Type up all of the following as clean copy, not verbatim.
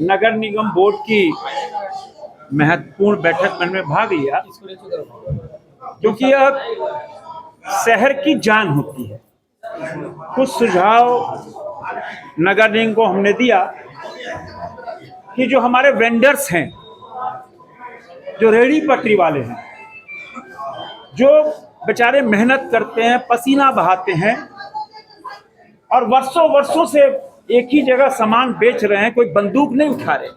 नगर निगम board की महत्वपूर्ण बैठक में मैंने भाग लिया, क्योंकि यह शहर की जान होती है। कुछ सुझाव नगर निगम को हमने दिया कि जो हमारे वेंडर्स हैं, जो रेहड़ी पटरी वाले हैं, जो बेचारे मेहनत करते हैं, पसीना बहाते हैं और वर्षों वर्षों से एक ही जगह सामान बेच रहे हैं, कोई बंदूक नहीं उठा रहे,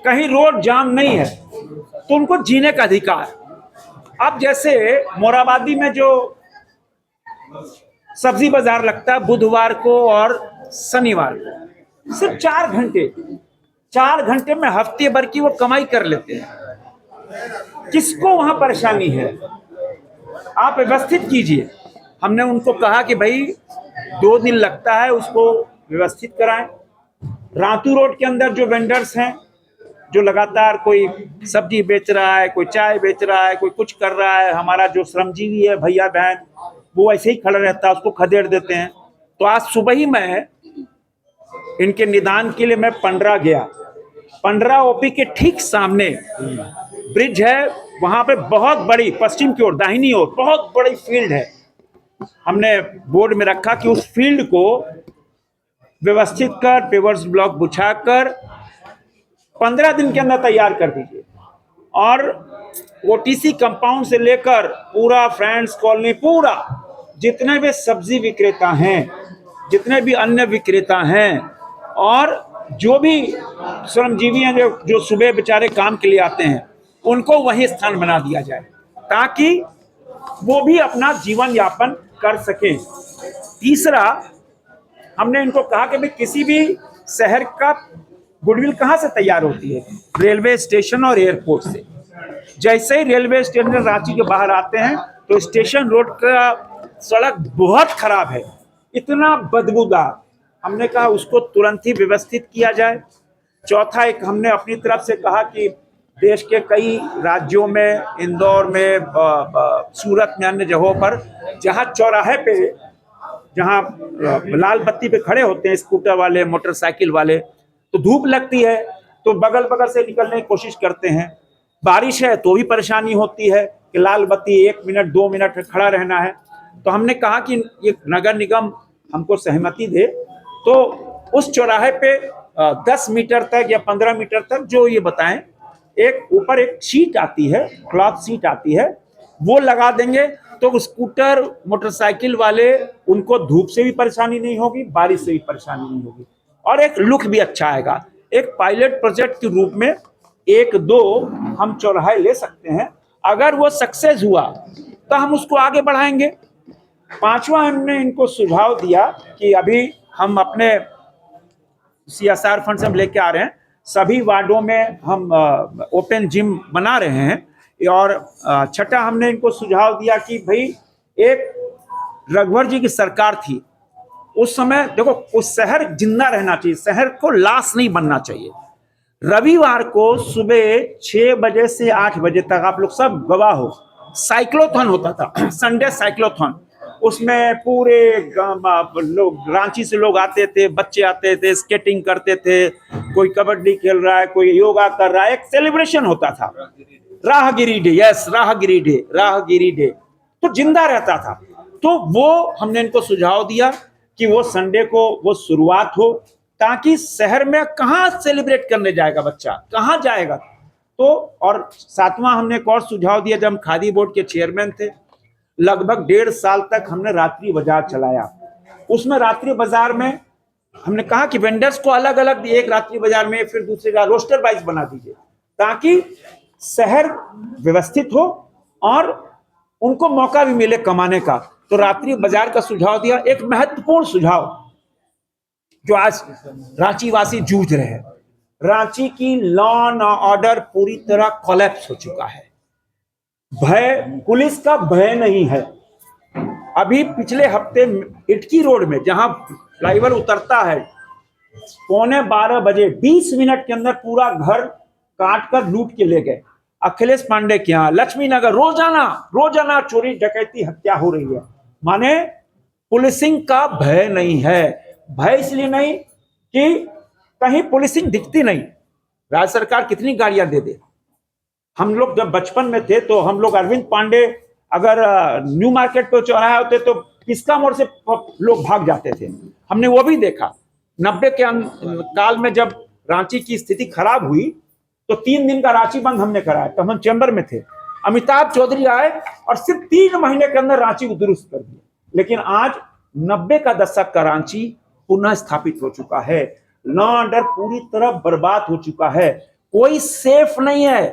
कहीं रोड जाम नहीं है, तो उनको जीने का अधिकार। अब जैसे मोराबादी में जो सब्जी बाजार लगता है बुधवार को और शनिवार को, सिर्फ 4 घंटे में हफ्ते भर की वो कमाई कर लेते हैं। किसको वहां परेशानी है? आप व्यवस्थित कीजिए। हमने उनको कहा कि भाई 2 दिन लगता है, उसको व्यवस्थित कराएं। रातू रोड के अंदर जो वेंडर्स हैं, जो लगातार कोई सब्जी बेच रहा है, कोई चाय बेच रहा है, कोई कुछ कर रहा है, हमारा जो श्रमजीवी है भैया बहन, वो ऐसे ही खड़ा रहता है, उसको खदेड़ देते हैं। तो आज सुबह ही मैं इनके निदान के लिए मैं पंडरा गया। पंडरा ओपी के ठीक सामने ब्रिज है, वहां पे बहुत बड़ी पश्चिम की ओर दाहिनी ओर बहुत बड़ी फील्ड है। हमने बोर्ड में रखा कि उस फील्ड को व्यवस्थित कर, पेवर्स ब्लॉक बिछाकर 15 दिन के अंदर तैयार कर दीजिए। और ओटीसी कंपाउंड से लेकर पूरा फ्रेंड्स कॉलोनी, पूरा जितने भी सब्जी विक्रेता हैं, जितने भी अन्य विक्रेता हैं और जो भी श्रमजीवी हैं जो सुबह बेचारे काम के लिए आते हैं, उनको वही स्थान बना दिया जाए ताकि वो भी अपना जीवन यापन कर सकें। तीसरा, हमने इनको कहा कि भाई किसी भी शहर का गुडविल कहाँ से तैयार होती है? रेलवे स्टेशन और एयरपोर्ट से। जैसे ही रेलवे स्टेशन रांची के बाहर आते हैं तो स्टेशन रोड का सड़क बहुत खराब है, इतना बदबूदार। हमने कहा उसको तुरंत ही व्यवस्थित किया जाए। चौथा, एक हमने अपनी तरफ से कहा कि देश के कई राज्यों में, इंदौर में, सूरत में, अन्य जगहों पर जहाँ चौराहे पे, जहाँ लाल बत्ती पे खड़े होते हैं स्कूटर वाले, मोटरसाइकिल वाले, तो धूप लगती है तो बगल बगल से निकलने की कोशिश करते हैं। बारिश है तो भी परेशानी होती है कि लाल बत्ती 1 मिनट 2 मिनट खड़ा रहना है। तो हमने कहा कि ये नगर निगम हमको सहमति दे तो उस चौराहे पे 10 मीटर तक या 15 मीटर तक जो ये बताएं, एक ऊपर एक शीट आती है, क्लॉथ शीट आती है, वो लगा देंगे तो स्कूटर मोटरसाइकिल वाले, उनको धूप से भी परेशानी नहीं होगी, बारिश से भी परेशानी नहीं होगी और एक लुक भी अच्छा आएगा। एक पायलट प्रोजेक्ट के रूप में 1-2 हम चौराहे ले सकते हैं। अगर वो सक्सेस हुआ तो हम उसको आगे बढ़ाएंगे। पांचवा, हमने इनको सुझाव दिया कि अभी हम अपने सीएसआर फंड से हम लेके आ रहे हैं, सभी वार्डों में हम ओपन जिम बना रहे हैं। और छठा, हमने इनको सुझाव दिया कि भाई एक रघुवर जी की सरकार थी, उस समय देखो, उस शहर जिंदा रहना चाहिए, शहर को लाश नहीं बनना चाहिए। रविवार को सुबह 6 बजे से 8 बजे तक, आप लोग सब गवाह हो, साइक्लोथॉन होता था, संडे साइक्लोथॉन। उसमें पूरे लोग, रांची से लोग आते थे, बच्चे आते थे, स्केटिंग करते थे, कोई कबड्डी खेल रहा है, कोई योगा कर रहा है, एक सेलिब्रेशन होता था। राहगिरी डे, यस, राहगिरी डे, राहगिरी डे तो जिंदा रहता था। तो वो हमने इनको सुझाव दिया कि वो संडे को वो शुरुआत हो, ताकि शहर में कहाँ सेलिब्रेट करने जाएगा बच्चा, कहाँ जाएगा। तो और 7वां, हमने एक और सुझाव दिया, जब हम खादी बोर्ड के चेयरमैन थे, लगभग 1.5 साल तक हमने रात्रि बाजार चलाया। उसमें रात्रि बाजार में हमने कहा कि वेंडर्स को अलग अलग, एक रात्रि बाजार में, फिर दूसरे का रोस्टर वाइज बना दीजिए ताकि शहर व्यवस्थित हो और उनको मौका भी मिले कमाने का। तो रात्रि बाजार का सुझाव दिया। एक महत्वपूर्ण सुझाव जो आज रांची वासी जूझ रहे हैं, रांची की लॉ एंड ऑर्डर पूरी तरह कोलैप्स हो चुका है। भय, पुलिस का भय नहीं है। अभी पिछले हफ्ते इटकी रोड में, जहां फ्लाईओवर उतरता है, 11:15 बजे 20 मिनट के अंदर पूरा घर काट कर लूट के ले गए। अखिलेश पांडे के यहाँ लक्ष्मी नगर रोजाना चोरी डकैती हत्या हो रही है। माने पुलिसिंग का भय नहीं है। भय इसलिए नहीं कि कहीं पुलिसिंग दिखती नहीं। राज्य सरकार कितनी गाड़ियां दे दे। हम लोग जब बचपन में थे तो हम लोग अरविंद पांडे अगर न्यू मार्केट पे चौराहे होते तो किसका मोड़ से लोग भाग जाते थे, हमने वो भी देखा। 90 के काल में जब रांची की स्थिति खराब हुई तो 3 दिन का रांची बंद हमने कराया, तो हम चैम्बर में थे। अमिताभ चौधरी आए और सिर्फ 3 महीने के अंदर रांची को दुरुस्त कर दिया। लेकिन आज 90 का दशक का रांची पुनः स्थापित हो चुका है। लॉ ऑर्डर पूरी तरह बर्बाद हो चुका है। कोई सेफ नहीं है,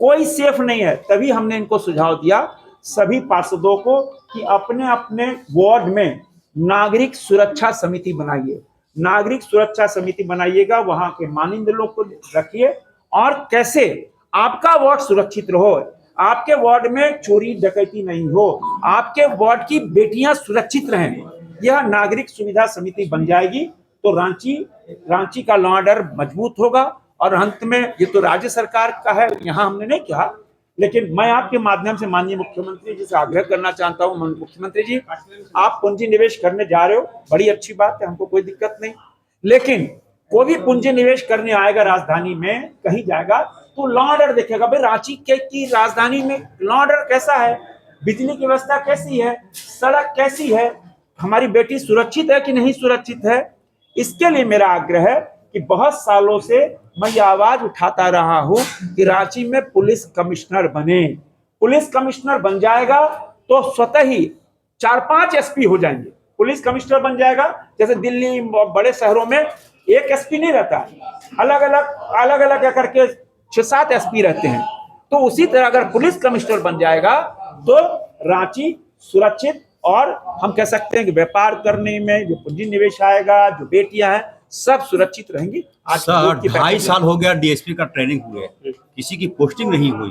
कोई सेफ नहीं है। तभी हमने इनको सुझाव दिया सभी पार्षदों को कि अपने अपने वार्ड में नागरिक सुरक्षा समिति बनाइए। नागरिक सुरक्षा समिति बनाइएगा, वहां के मानिंद लोग को रखिए और कैसे आपका वार्ड सुरक्षित रहो, आपके वार्ड में चोरी डकैती नहीं हो, आपके वार्ड की बेटियां सुरक्षित रहें। यह नागरिक सुविधा समिति बन जाएगी तो रांची का लॉ ऑर्डर मजबूत होगा। और अंत में ये तो राज्य सरकार का है, यहां हमने नहीं कहा, लेकिन मैं आपके माध्यम से माननीय मुख्यमंत्री जी से आग्रह करना चाहता हूं। मुख्यमंत्री जी, आप पूंजी निवेश करने जा रहे हो, बड़ी अच्छी बात है, हमको कोई दिक्कत नहीं। लेकिन कोई भी पूंजी निवेश करने आएगा राजधानी में, कहीं जाएगा तो लॉ ऑर्डर देखेगा। भाई रांची की राजधानी में लॉ ऑर्डर कैसा है, बिजली की व्यवस्था कैसी है, सड़क कैसी है, हमारी बेटी सुरक्षित है कि नहीं सुरक्षित है। इसके लिए मेरा आग्रह है कि बहुत सालों से मैं ये आवाज उठाता रहा हूं कि रांची में पुलिस कमिश्नर बने। पुलिस कमिश्नर बन जाएगा तो स्वतः ही 4-5 एसपी हो जाएंगे। पुलिस कमिश्नर बन जाएगा, जैसे दिल्ली बड़े शहरों में एक एसपी नहीं रहता, अलग अलग करके 6-7 एसपी रहते हैं। तो उसी तरह अगर पुलिस कमिश्नर बन जाएगा तो रांची सुरक्षित, और हम कह सकते हैं कि व्यापार करने में जो पूंजी निवेश आएगा, जो बेटियां हैं, सब सुरक्षित रहेंगी। आज 2.5 साल हो गया डीएसपी का ट्रेनिंग हुए, किसी की पोस्टिंग नहीं हुई।